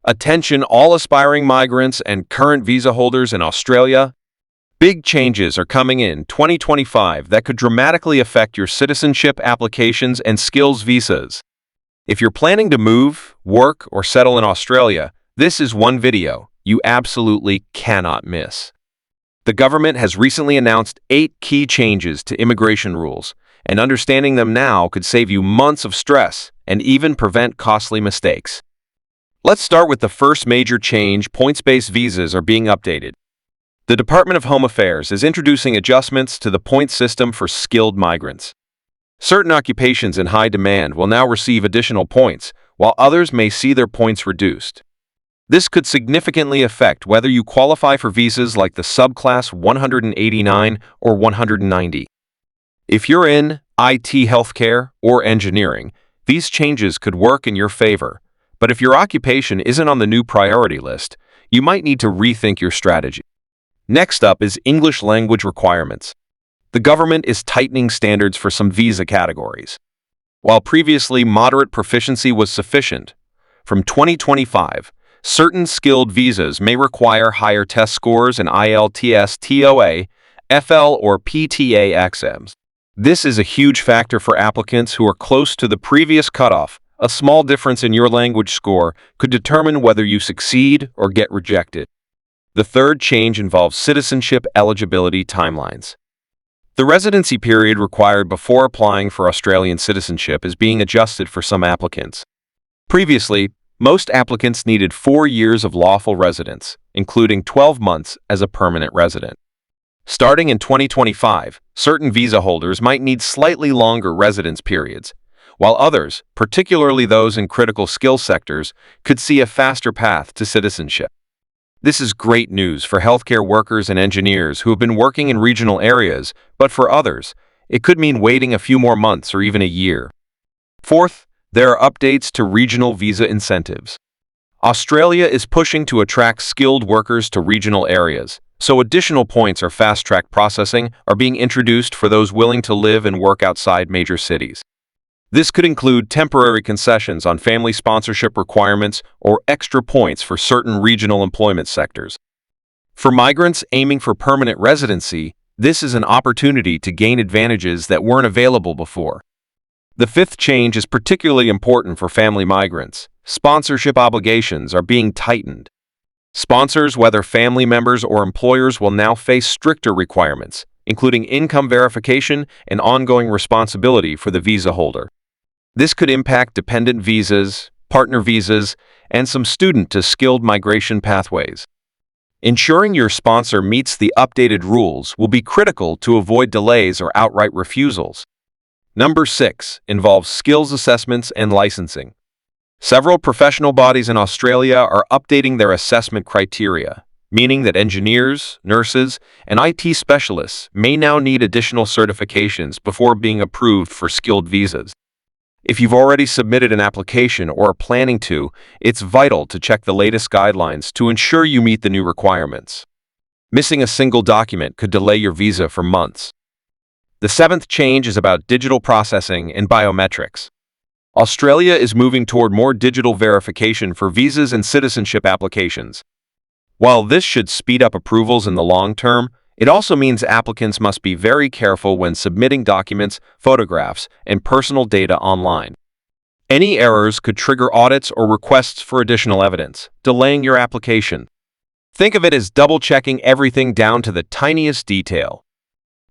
Attention all aspiring migrants and current visa holders in Australia. Big changes are coming in 2025 that could dramatically affect your citizenship applications and skills visas. If you're planning to move, work, or settle in Australia, this is one video you absolutely cannot miss. The government has recently announced 8 key changes to immigration rules, and understanding them now could save you months of stress and even prevent costly mistakes. Let's start with the first major change. Points-based visas are being updated. The Department of Home Affairs is introducing adjustments to the point system for skilled migrants. Certain occupations in high demand will now receive additional points, while others may see their points reduced. This could significantly affect whether you qualify for visas like the subclass 189 or 190. If you're in IT, healthcare, or engineering, these changes could work in your favor. But if your occupation isn't on the new priority list, you might need to rethink your strategy. Next up is English language requirements. The government is tightening standards for some visa categories. While previously moderate proficiency was sufficient, from 2025, certain skilled visas may require higher test scores in IELTS, TOA, FL, or PTA exams. This is a huge factor for applicants who are close to the previous cutoff. A small difference in your language score could determine whether you succeed or get rejected. The third change involves citizenship eligibility timelines. The residency period required before applying for Australian citizenship is being adjusted for some applicants. Previously, most applicants needed 4 years of lawful residence, including 12 months as a permanent resident. Starting in 2025, certain visa holders might need slightly longer residence periods, while others, particularly those in critical skill sectors, could see a faster path to citizenship. This is great news for healthcare workers and engineers who have been working in regional areas, but for others, it could mean waiting a few more months or even a year. Fourth, there are updates to regional visa incentives. Australia is pushing to attract skilled workers to regional areas, so additional points or fast-track processing are being introduced for those willing to live and work outside major cities. This could include temporary concessions on family sponsorship requirements or extra points for certain regional employment sectors. For migrants aiming for permanent residency, this is an opportunity to gain advantages that weren't available before. The fifth change is particularly important for family migrants. Sponsorship obligations are being tightened. Sponsors, whether family members or employers, will now face stricter requirements, including income verification and ongoing responsibility for the visa holder. This could impact dependent visas, partner visas, and some student to skilled migration pathways. Ensuring your sponsor meets the updated rules will be critical to avoid delays or outright refusals. Number 6 involves skills assessments and licensing. Several professional bodies in Australia are updating their assessment criteria, meaning that engineers, nurses, and IT specialists may now need additional certifications before being approved for skilled visas. If you've already submitted an application or are planning to, it's vital to check the latest guidelines to ensure you meet the new requirements. Missing a single document could delay your visa for months. The seventh change is about digital processing and biometrics. Australia is moving toward more digital verification for visas and citizenship applications. While this should speed up approvals in the long term, it also means applicants must be very careful when submitting documents, photographs, and personal data online. Any errors could trigger audits or requests for additional evidence, delaying your application. Think of it as double-checking everything down to the tiniest detail.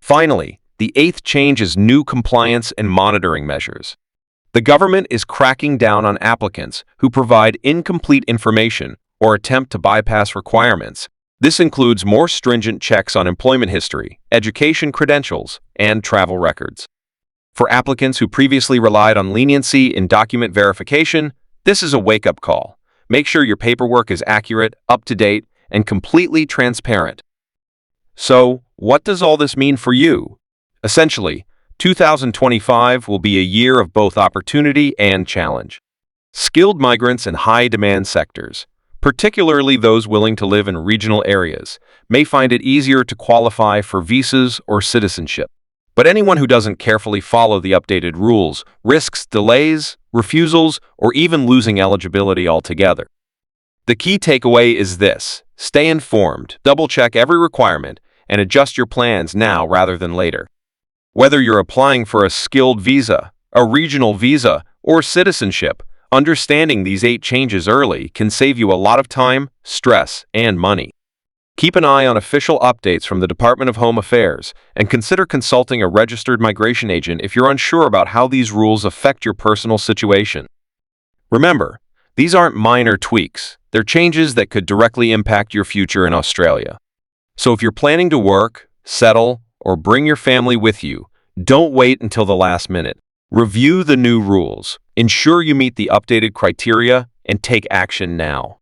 Finally, the eighth change is new compliance and monitoring measures. The government is cracking down on applicants who provide incomplete information or attempt to bypass requirements. This includes more stringent checks on employment history, education credentials, and travel records. For applicants who previously relied on leniency in document verification, this is a wake-up call. Make sure your paperwork is accurate, up-to-date, and completely transparent. So, what does all this mean for you? Essentially, 2025 will be a year of both opportunity and challenge. Skilled migrants in high-demand sectors, particularly those willing to live in regional areas, may find it easier to qualify for visas or citizenship. But anyone who doesn't carefully follow the updated rules risks delays, refusals, or even losing eligibility altogether. The key takeaway is this: stay informed, double-check every requirement, and adjust your plans now rather than later. Whether you're applying for a skilled visa, a regional visa, or citizenship, understanding these 8 changes early can save you a lot of time, stress, and money. Keep an eye on official updates from the Department of Home Affairs and consider consulting a registered migration agent if you're unsure about how these rules affect your personal situation. Remember, these aren't minor tweaks. They're changes that could directly impact your future in Australia. So if you're planning to work, settle, or bring your family with you, don't wait until the last minute. Review the new rules, ensure you meet the updated criteria, and take action now.